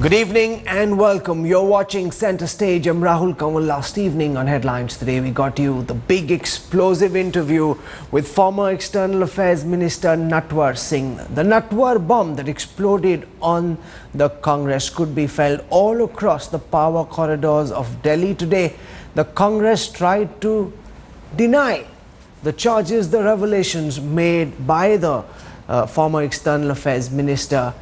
Good evening and welcome. You're watching Center Stage. I'm Rahul. Last evening on Headlines Today, we got you the big explosive interview with former External Affairs Minister Natwar Singh. The Natwar bomb that exploded on the Congress could be felt all across the power corridors of Delhi today. The Congress tried to deny the charges, the revelations made by the former External Affairs Minister.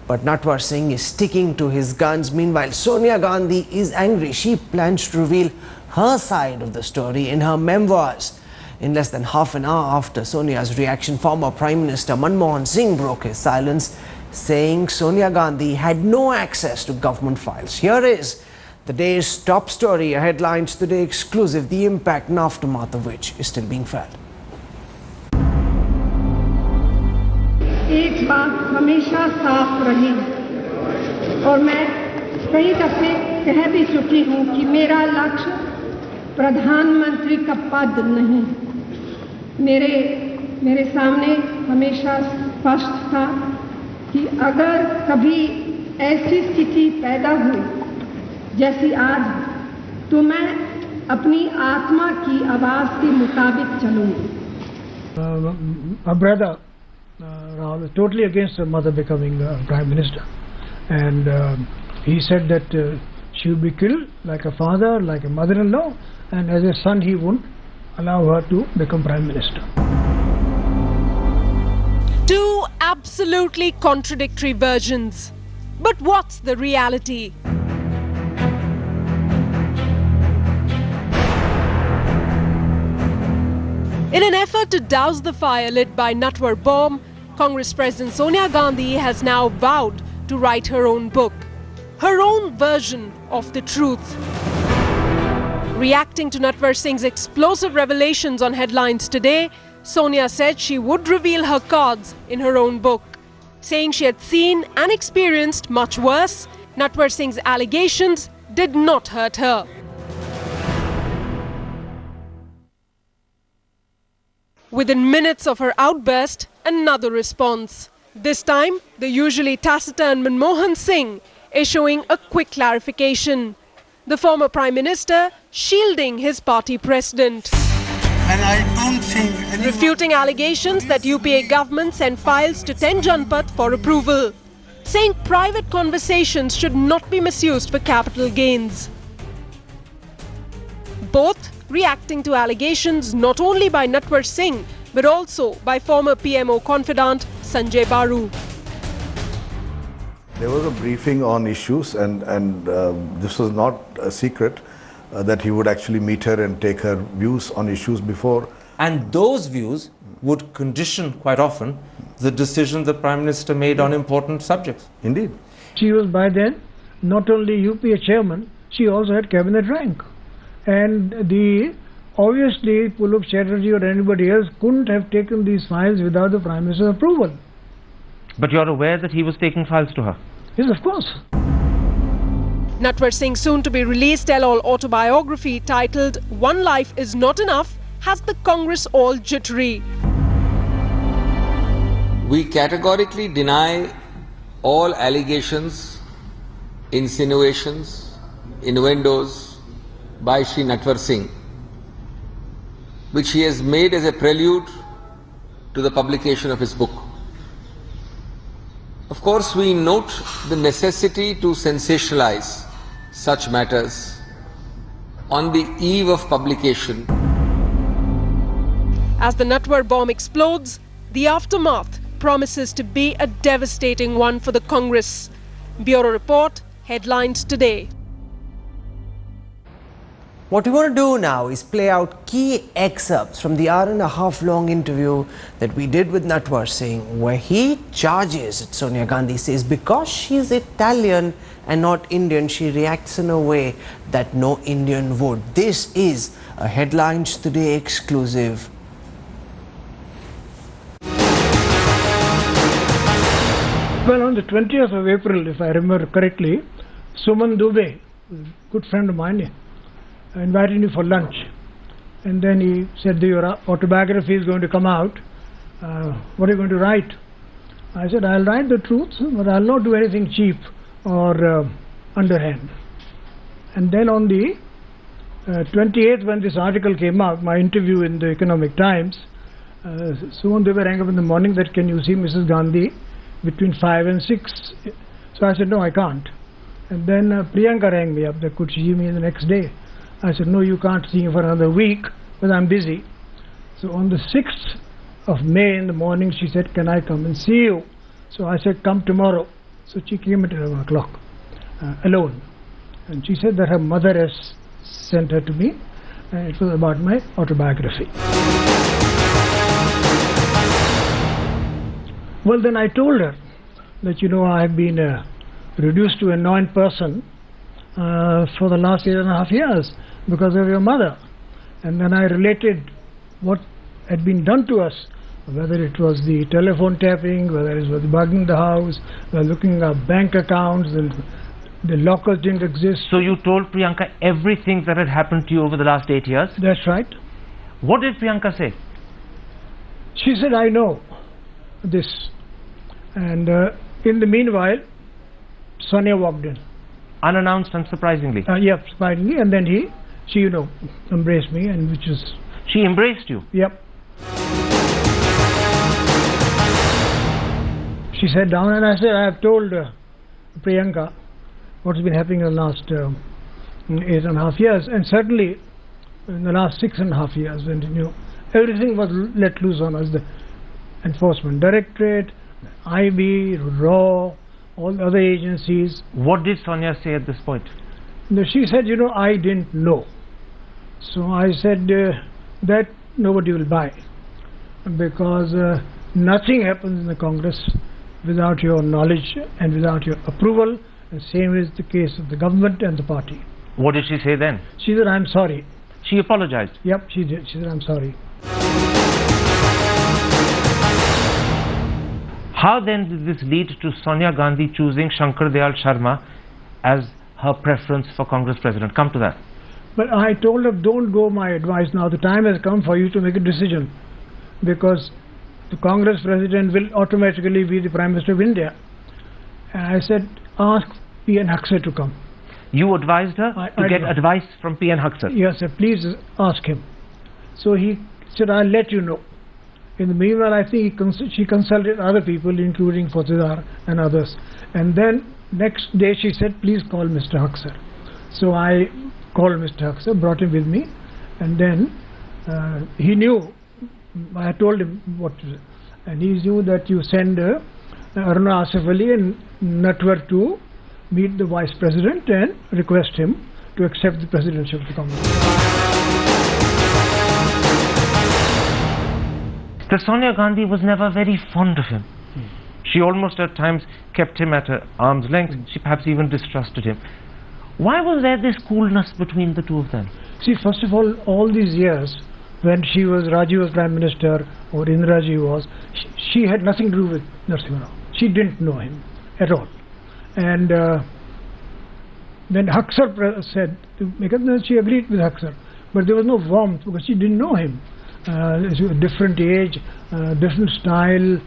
But Natwar Singh is sticking to his guns. Meanwhile, Sonia Gandhi is angry. She plans to reveal her side of the story in her memoirs. In less than half an hour after Sonia's reaction, former Prime Minister Natwar Singh broke his silence, saying Sonia Gandhi had no access to government files. Here is the day's top story, a Headlines Today exclusive, the impact and aftermath of which is still being felt. एक बात हमेशा साफ रही और मैं कई दफे कह भी चुकी हूं कि मेरा लक्ष्य प्रधानमंत्री का पद नहीं, मेरे सामने हमेशा स्पष्ट था कि अगर कभी ऐसी स्थिति पैदा हुई जैसी आज, तो मैं अपनी आत्मा की आवाज के मुताबिक चलूंगी। Rahul was totally against her mother becoming Prime Minister, and he said that she would be killed like a father, like a mother-in-law, and as a son he wouldn't allow her to become Prime Minister. Two absolutely contradictory versions. But what's the reality? In an effort to douse the fire lit by Natwar bomb, Congress President Sonia Gandhi has now vowed to write her own book, her own version of the truth. Reacting to Natwar Singh's explosive revelations on Headlines Today, Sonia said she would reveal her cards in her own book, saying she had seen and experienced much worse. Natwar Singh's allegations did not hurt her. Within minutes of her outburst, another response. This time, the usually taciturn Natwar Singh issuing a quick clarification. The former Prime Minister shielding his party president. And I don't think refuting allegations that UPA government sent files to 10 Janpath for approval. Saying private conversations should not be misused for capital gains. Both reacting to allegations not only by Natwar Singh but also by former PMO confidant Sanjay Baru. There was a briefing on issues and this was not a secret that he would actually meet her and take her views on issues before. And those views would condition quite often the decisions the Prime Minister made on important subjects. Indeed. She was by then not only UPA chairman, she also had cabinet rank. And obviously Pullup Chatterjee or anybody else couldn't have taken these files without the Prime Minister's approval. But you're aware that he was taking files to her? Yes, of course. Natwar Singh's soon-to-be-released tell-all autobiography titled One Life Is Not Enough has the Congress all jittery. We categorically deny all allegations, insinuations, innuendos by Shri Natwar Singh, which he has made as a prelude to the publication of his book. Of course, we note the necessity to sensationalize such matters on the eve of publication. As the Natwar bomb explodes, the aftermath promises to be a devastating one for the Congress. Bureau Report, Headlines Today. What we want to do now is play out key excerpts from the hour-and-a-half-long interview that we did with Natwar Singh, where he charges Sonia Gandhi, says because she's Italian and not Indian, she reacts in a way that no Indian would. This is a Headlines Today exclusive. Well, on the 20th of April, if I remember correctly, Suman Dubey, a good friend of mine, invited me for lunch, and then he said, your autobiography is going to come out, what are you going to write? I said, I'll write the truth, but I'll not do anything cheap. or underhand. And then on the 28th, when this article came out, my interview in the Economic Times, soon they were rang up in the morning that, can you see Mrs. Gandhi between 5 and 6? So I said, no, I can't. And then Priyanka rang me up that could she see me the next day. I said, no, you can't see me for another week, but I'm busy. So on the 6th of May in the morning, she said, can I come and see you? So I said, come tomorrow. So she came at 11 o'clock, alone. And she said that her mother has sent her to me, and it was about my autobiography. Well, then I told her that, I have been reduced to a non-person for the last 8.5 years because of your mother. And then I related what had been done to us, whether it was the telephone tapping, whether it was bugging the house, looking at bank accounts, and the lockers didn't exist. So you told Priyanka everything that had happened to you over the last 8 years? That's right. What did Priyanka say? She said, I know this. And in the meanwhile, Sonia walked in. Unannounced and surprisingly? Yep, surprisingly. And then she embraced me, and which is... She embraced you? Yep. She sat down and I said, I have told Priyanka what's been happening in the last 8.5 years, and certainly in the last 6.5 years, when everything was let loose on us, the Enforcement Directorate, IB, RAW, all the other agencies. What did Sonia say at this point? She said, I didn't know. So I said that nobody will buy, because nothing happens in the Congress without your knowledge and without your approval, and same is the case of the government and the party. What did she say then? She said, I'm sorry. She apologized? Yep, she did. She said, I'm sorry. How then did this lead to Sonia Gandhi choosing Shankar Dayal Sharma as her preference for Congress President? Come to that. But I told her, don't go my advice now. The time has come for you to make a decision, because the Congress President will automatically be the Prime Minister of India. And I said, ask P.N. Huxer to come. You advised her to get advice from P.N. Huxer? Yes, sir, please ask him. So he said, I'll let you know. In the meanwhile, I think she consulted other people, including Fatidar and others. And then next day she said, please call Mr. Huxer. So I called Mr. Huxer, brought him with me, and then he knew. I told him what to do. And he knew that you send Aruna Asif Ali and Natwar to meet the Vice President and request him to accept the presidency of the Congress. The Sonia Gandhi was never very fond of him. She almost at times kept him at arm's length. She perhaps even distrusted him. Why was there this coolness between the two of them? See, first of all these years, when Rajiv was Prime Minister, or Indira was, she had nothing to do with Narasimha Rao. She didn't know him at all. And when Huxer said to make up, she agreed with Huxer. But there was no warmth, because she didn't know him. Different age, different style.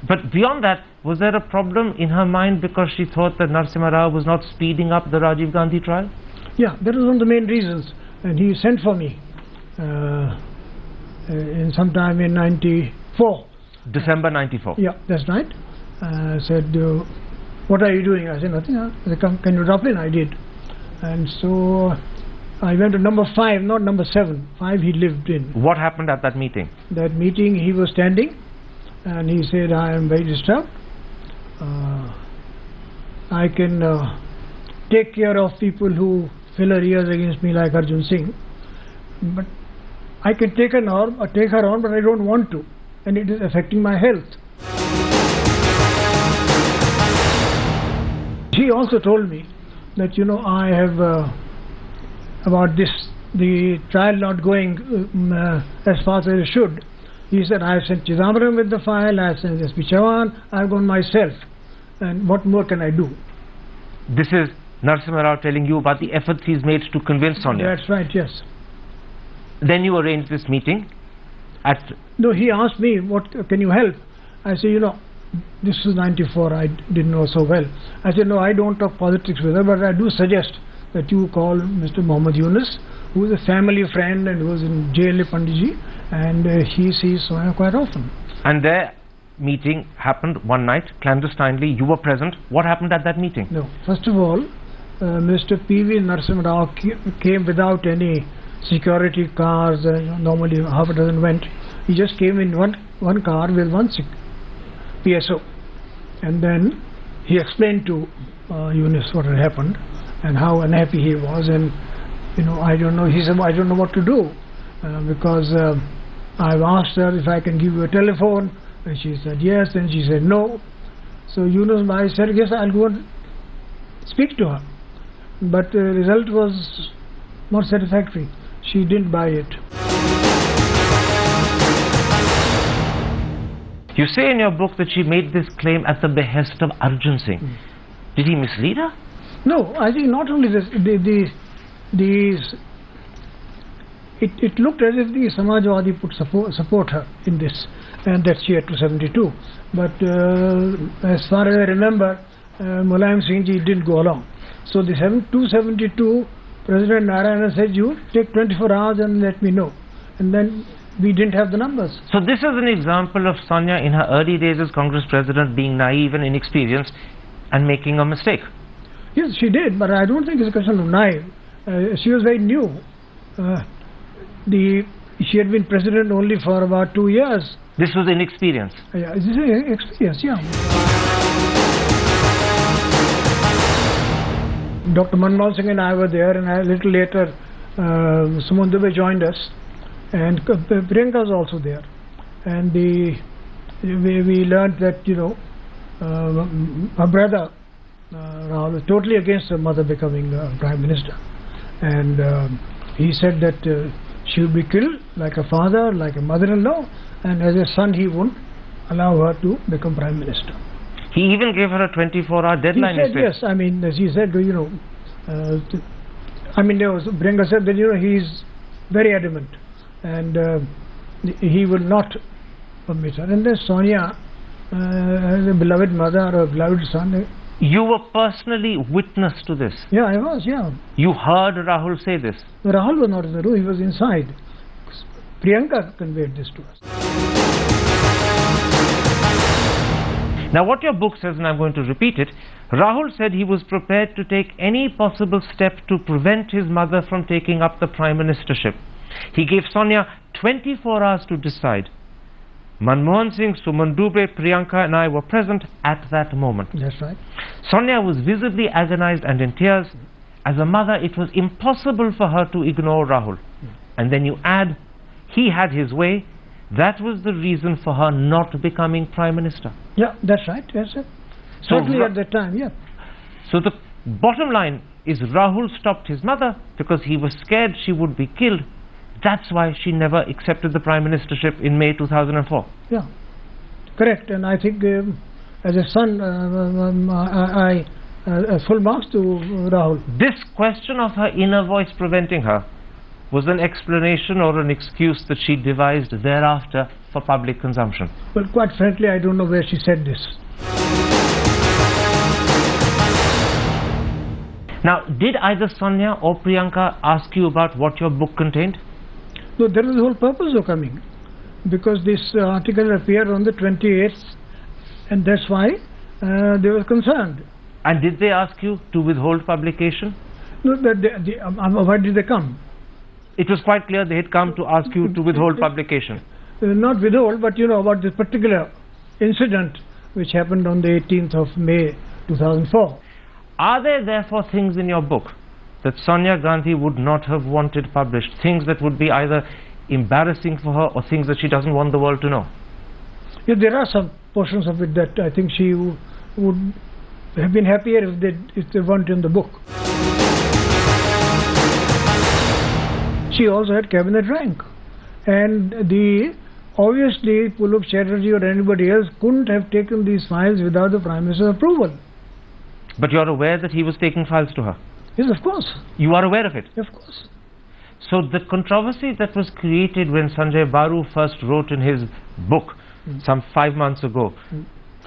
But beyond that, was there a problem in her mind because she thought that Narasimha Rao was not speeding up the Rajiv Gandhi trial? Yeah, that was one of the main reasons. And he sent for me in sometime in 94. December 94. Yeah, that's right. Said, what are you doing? I said, nothing. I said, can you drop in? I did. And so I went to number 5, not number 7. 5 he lived in. What happened at that meeting? That meeting, he was standing and he said, I am very disturbed. I can take care of people who fill her ears against me like Arjun Singh, but I can take her on, but I don't want to, and it is affecting my health. He also told me that, I have about the trial not going as fast as it should. He said, I have sent Chidambaram with the file, I have sent S.P. Chavan, I have gone myself, and what more can I do? This is Narasimha Rao telling you about the efforts he's made to convince Sonia. That's right, yes. Then you arranged this meeting at... No, he asked me, what can you help? I said, this was 94, I didn't know so well. I said, no, I don't talk politics with her, but I do suggest that you call Mr. Muhammad Yunus, who is a family friend and who was in jail at Pandiji, and he sees Sonia quite often. And their meeting happened one night, clandestinely. You were present. What happened at that meeting? No, first of all, Mr. P.V. Narasimha Rao came without any security cars. Normally half a dozen went. He just came in one car with one PSO, and then he explained to Yunus what had happened and how unhappy he was, and I don't know. He said, I don't know what to do because I've asked her if I can give you a telephone, and she said yes, and she said no. So Yunus Bhai said, yes, I'll go and speak to her, but the result was not satisfactory. She didn't buy it. You say in your book that she made this claim at the behest of Arjun Singh. Did he mislead her? No, I think not only this, it looked as if the Samajwadi put support her in this, and that she had 272. But as far as I remember, Mulayam Singh ji didn't go along. So the 272, President Narayana said, you take 24 hours and let me know. And then we didn't have the numbers. So this is an example of Sonia in her early days as Congress President being naive and inexperienced and making a mistake. Yes, she did, but I don't think it's a question of naive. She was very new. She had been president only for about 2 years. This was inexperience. Yeah, this is experience, yeah. Dr. Manmohan Singh and I were there, and a little later Suman Dubey joined us, and Priyanka was also there. And we learned that, her brother Rahul was totally against her mother becoming Prime Minister. And he said that she would be killed like a father, like a mother-in-law, and as a son he wouldn't allow her to become Prime Minister. He even gave her a 24-hour deadline. He said yes. I mean, as he said, Priyanka said that he's very adamant, and he will not permit her. And then Sonia, as a beloved mother or a beloved son. You were personally witness to this. Yeah, I was. Yeah. You heard Rahul say this. No, Rahul was not in the room. He was inside. Priyanka conveyed this to us. Now what your book says, and I'm going to repeat it, Rahul said he was prepared to take any possible step to prevent his mother from taking up the prime ministership. He gave Sonia 24 hours to decide. Manmohan Singh, Suman Dubey, Priyanka and I were present at that moment. That's right. Sonia was visibly agonized and in tears. As a mother, it was impossible for her to ignore Rahul. And then you add, he had his way. That was the reason for her not becoming Prime Minister. Yeah, that's right. Yes, sir. Certainly at that time, yeah. So the bottom line is Rahul stopped his mother because he was scared she would be killed. That's why she never accepted the Prime Ministership in May 2004. Yeah, correct. And I think as a son, I full marks to Rahul. This question of her inner voice preventing her was an explanation or an excuse that she devised thereafter for public consumption. Well, quite frankly, I don't know where she said this. Now, did either Sonia or Priyanka ask you about what your book contained? No, that was the whole purpose of coming, because this article appeared on the 28th, and that's why they were concerned. And did they ask you to withhold publication? No, why did they come? It was quite clear they had come to ask you to withhold publication. Not withhold, but about this particular incident which happened on the 18th of May 2004. Are there therefore things in your book that Sonia Gandhi would not have wanted published? Things that would be either embarrassing for her or things that she doesn't want the world to know? Yeah, there are some portions of it that I think she would have been happier if they weren't in the book. She also had cabinet rank, and obviously Puluk Chatterjee or anybody else couldn't have taken these files without the Prime Minister's approval. But you're aware that he was taking files to her? Yes, of course. You are aware of it? Of course. So the controversy that was created when Sanjay Baru first wrote in his book some 5 months ago,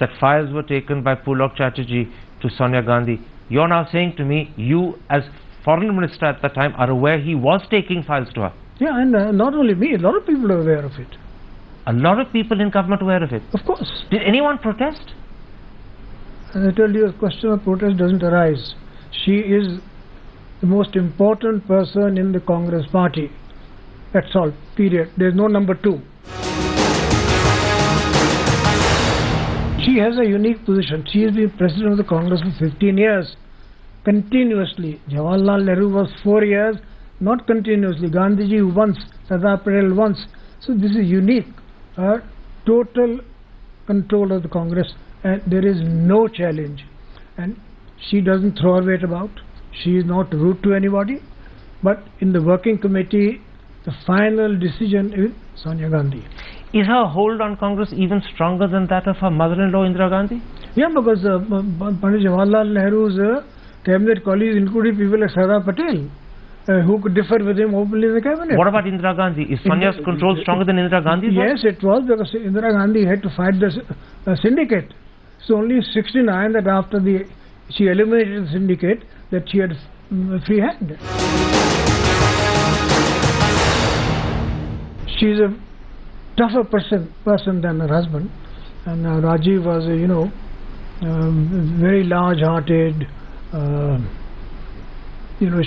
that files were taken by Pulok Chatterjee to Sonia Gandhi. You're now saying to me, you as foreign minister at that time are aware he was taking files to her. Yeah, and not only me, a lot of people are aware of it. A lot of people in government aware of it. Of course. Did anyone protest? As I told you, a question of protest doesn't arise. She is the most important person in the Congress party. That's all, period. There's no number two. She has a unique position. She has been president of the Congress for 15 years, continuously. Jawaharlal Nehru was 4 years, not continuously. Gandhiji once, Sardar Patel once. So this is unique. Total control of the Congress, and there is no challenge. And she doesn't throw her weight about. She is not rude to anybody. But in the working committee, the final decision is Sonia Gandhi. Is her hold on Congress even stronger than that of her mother-in-law Indira Gandhi? Yeah, because Pandit Jawaharlal Nehru's cabinet colleagues included people like Sardar Patel, who could differ with him openly in the cabinet. What about Indira Gandhi? Is Sonia's control stronger than Indira Gandhi's? Yes, it was, because Indira Gandhi had to fight the syndicate. So only 69 that after she eliminated the syndicate that she had free hand. She is a tougher person than her husband, and Rajiv was very large-hearted.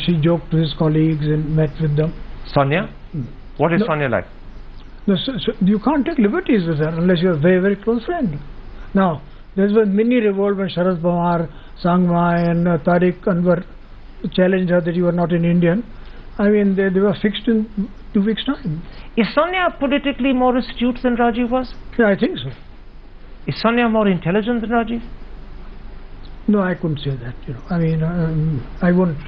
She joked to his colleagues and met with them. Sonia? What is Sonia like? No, so you can't take liberties with her unless you're a very, very close friend. Now, there was a mini revolt when Sharad Pawar, Sangmai and Tariq Anwar challenged her that you are not an Indian. I mean, they were fixed in 2 weeks' time. Is Sonia politically more astute than Rajiv was? Yeah, I think so. Is Sonia more intelligent than Rajiv? No, I couldn't say that. I mean, I wouldn't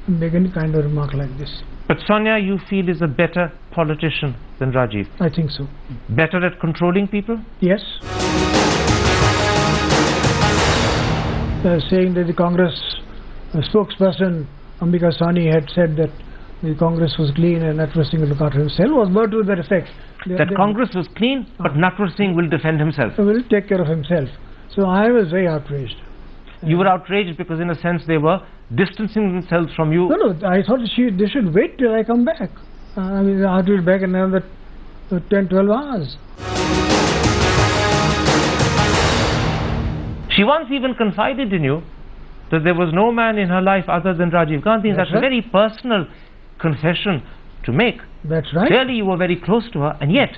make any kind of remark like this. But Sonia, you feel, is a better politician than Rajiv? I think so. Better at controlling people? Yes. Saying that the Congress spokesperson Ambika Sahni had said that the Congress was clean and Natwar Singh will look after himself, was word to that effect. That Congress was clean, but Natwar Singh will defend himself. Will take care of himself. So I was very outraged. You were outraged because in a sense they were distancing themselves from you. No, I thought they should wait till I come back. I mean, I have to be back in another 10, 12 hours. She once even confided in you that there was no man in her life other than Rajiv Gandhi. That's a very personal confession to make. That's right. Clearly you were very close to her, and yet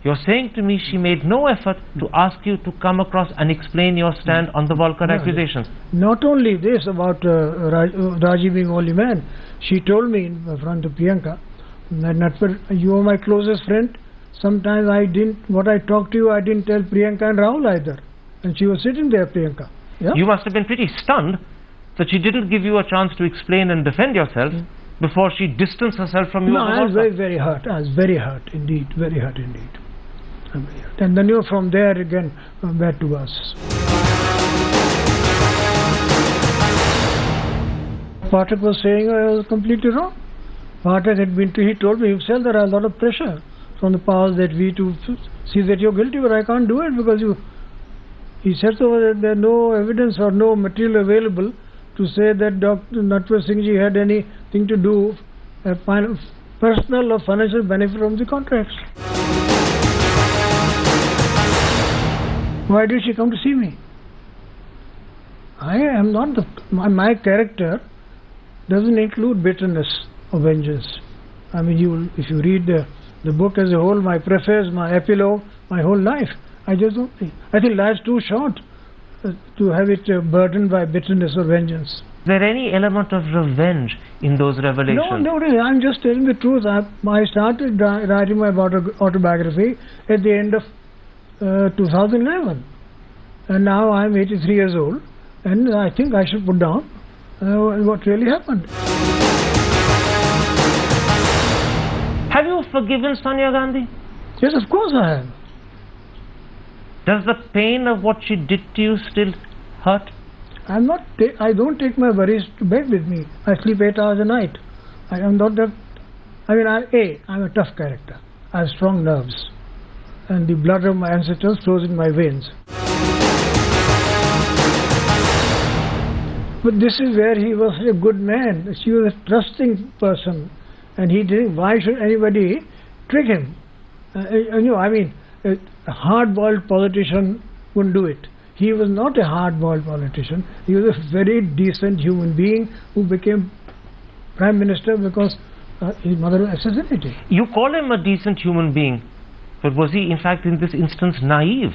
you're saying to me she made no effort to ask you to come across and explain your stand on the Volcker accusations. Not only this about Rajiv being only man, she told me in front of Priyanka that Natwar, you are my closest friend. Sometimes what I talked to you, I didn't tell Priyanka and Rahul either. And she was sitting there, Priyanka. Yeah? You must have been pretty stunned that she didn't give you a chance to explain and defend yourself before she distanced herself from you. No, I was very, very hurt. I was very hurt indeed. Very hurt indeed. And then from there again, back to us. Pathak was saying I was completely wrong. Pathak he told me himself there are a lot of pressure from the powers that we to see that you're guilty, but I can't do it because he said so that there is no evidence or no material available to say that Dr. Natwar Singh ji had anything to do, personal or financial benefit from the contracts. Why did she come to see me? I am not my character doesn't include bitterness or vengeance. I mean, if you read the book as a whole, my preface, my epilogue, my whole life, I just don't think. I think life's too short to have it burdened by bitterness or vengeance. Is there any element of revenge in those revelations? No, really. I'm just telling the truth. I started writing my autobiography at the end of 2011, and now I'm 83 years old, and I think I should put down what really happened. Have you forgiven Sonia Gandhi? Yes, of course I have. Does the pain of what she did to you still hurt? I don't take my worries to bed with me. I sleep 8 hours a night. I am not that. I mean, I'm a tough character. I have strong nerves, and the blood of my ancestors flows in my veins. But this is where he was a good man. She was a trusting person, and he didn't. Why should anybody trick him? A hard-boiled politician wouldn't do it. He was not a hard-boiled politician. He was a very decent human being who became Prime Minister because his mother was assassinated. You call him a decent human being, but was he in fact in this instance naive?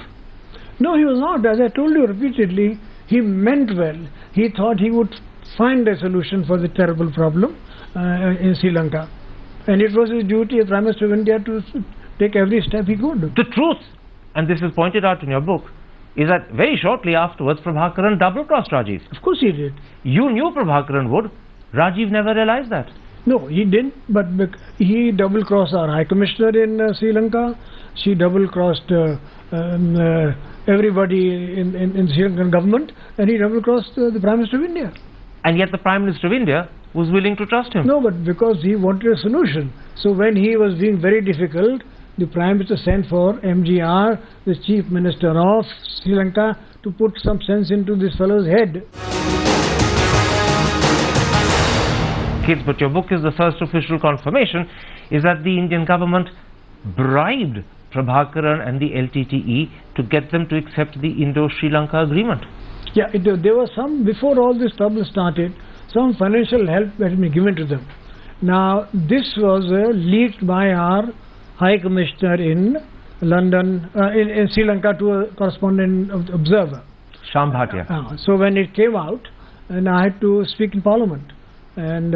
No, he was not. As I told you repeatedly, he meant well. He thought he would find a solution for the terrible problem in Sri Lanka. And it was his duty as Prime Minister of India to take every step he could. The truth, and this is pointed out in your book, is that very shortly afterwards Prabhakaran double-crossed Rajiv. Of course he did. You knew Prabhakaran would. Rajiv never realized that. No, he didn't, but he double-crossed our High Commissioner in Sri Lanka. She double-crossed everybody in Sri Lankan government, and he double-crossed the Prime Minister of India. And yet the Prime Minister of India was willing to trust him. No, but because he wanted a solution. So when he was being very difficult, the Prime Minister sent for MGR, the Chief Minister of Sri Lanka, to put some sense into this fellow's head. Kids, but your book is the first official confirmation is that the Indian government bribed Prabhakaran and the LTTE to get them to accept the Indo-Sri Lanka agreement. Yeah, there was some, before all this trouble started, some financial help had been given to them. Now, this was leaked by our High Commissioner in London, in Sri Lanka, to a correspondent of the Observer. Sham Bhatia. So when it came out, and I had to speak in Parliament, and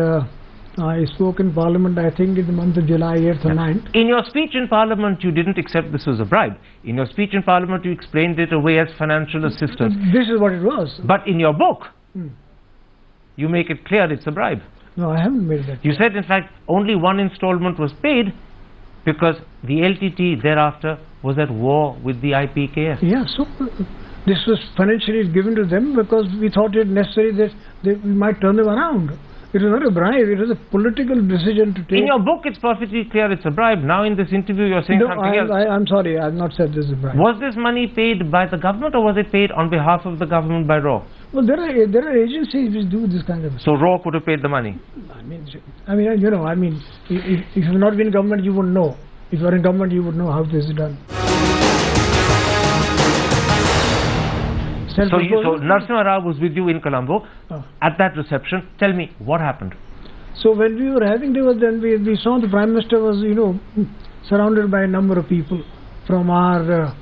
I spoke in Parliament, I think in the month of July 8th or 9th. In your speech in Parliament, you didn't accept this was a bribe. In your speech in Parliament, you explained it away as financial assistance. This is what it was. But in your book, you make it clear it's a bribe. No, I haven't made that. You said, in fact, only one installment was paid because the LTT thereafter was at war with the IPKF. Yeah, so this was financially given to them because we thought it necessary that we might turn them around. It was not a bribe, it was a political decision to take. In your book, it's perfectly clear it's a bribe. Now in this interview, you're saying something else. I'm sorry, I have not said this is a bribe. Was this money paid by the government or was it paid on behalf of the government by RAW? Well, there are agencies which do this kind of stuff. So RAW could have paid the money? If you've not been in government, you wouldn't know. If you're in government, you would know how this is done. So Narasimha Rao was with you in Colombo at that reception. Tell me, what happened? So when we were having dinner, then we saw the Prime Minister was, surrounded by a number of people from our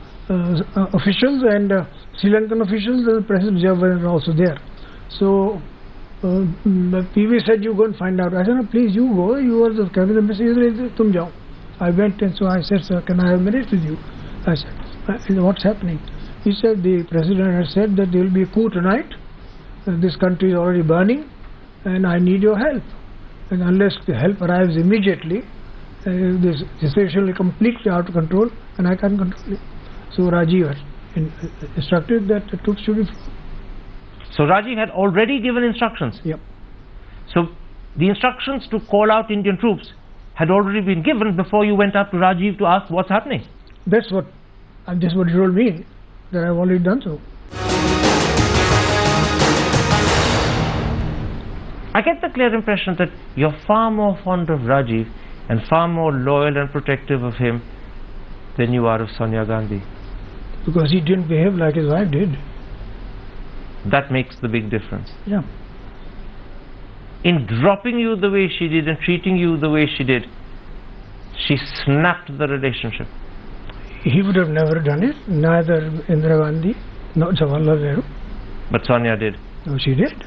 officials and Sri Lankan officials, and the press observers were also there. So PV said, you go and find out. I said, no, please, you go. You are the cabinet minister. Tum jao. I went, and so I said, sir, can I have a minute with you? I said, what's happening? He said, the president has said that there will be a coup tonight. This country is already burning, and I need your help. And unless the help arrives immediately, this situation will be completely out of control, and I can't control it. So Rajiv instructed that the troops should be. So Rajiv had already given instructions? Yep. So the instructions to call out Indian troops had already been given before you went up to Rajiv to ask what's happening? That's what he told me, that I've already done so. I get the clear impression that you're far more fond of Rajiv and far more loyal and protective of him than you are of Sonia Gandhi. Because he didn't behave like his wife did. That makes the big difference. Yeah. In dropping you the way she did and treating you the way she did, she snapped the relationship. He would have never done it, neither Indira Gandhi nor Jawaharlal Nehru. But Sonia did. No, she did.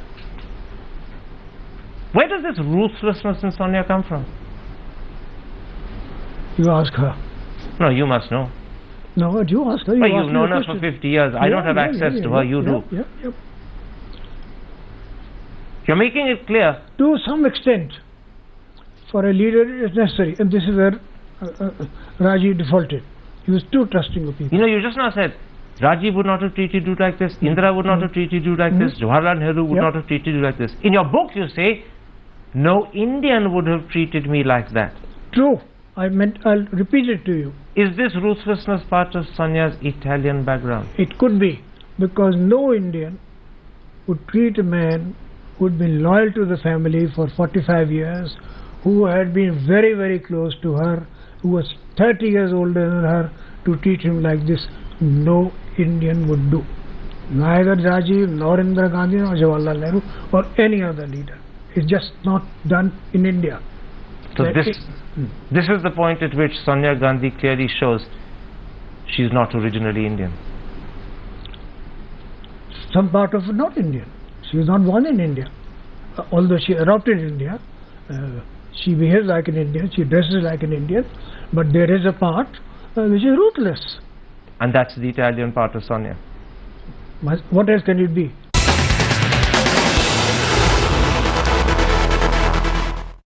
Where does this ruthlessness in Sonia come from? You ask her. No, you must know. No, but you ask her. But you've known her for 50 years. I don't have access to her. You do. Yep. You're making it clear. To some extent, for a leader it is necessary. And this is where Rajiv defaulted. He was too trusting of people. You just now said, Rajiv would not have treated you like this, Indira would not have treated you like this, Jawaharlal Nehru would not have treated you like this. In your book you say, no Indian would have treated me like that. True. I'll repeat it to you. Is this ruthlessness part of Sonia's Italian background? It could be, because no Indian would treat a man who'd been loyal to the family for 45 years, who had been very, very close to her, who was 30 years older than her, to treat him like this, no Indian would do. Neither Rajiv, nor Indira Gandhi, nor Jawaharlal Nehru, or any other leader. It's just not done in India. So this is the point at which Sonia Gandhi clearly shows she's not originally Indian. Some part of it not Indian. She was not born in India. Although she adopted India, she behaves like an Indian, she dresses like an Indian, but there is a part which is ruthless. And that's the Italian part of Sonia. What else can it be?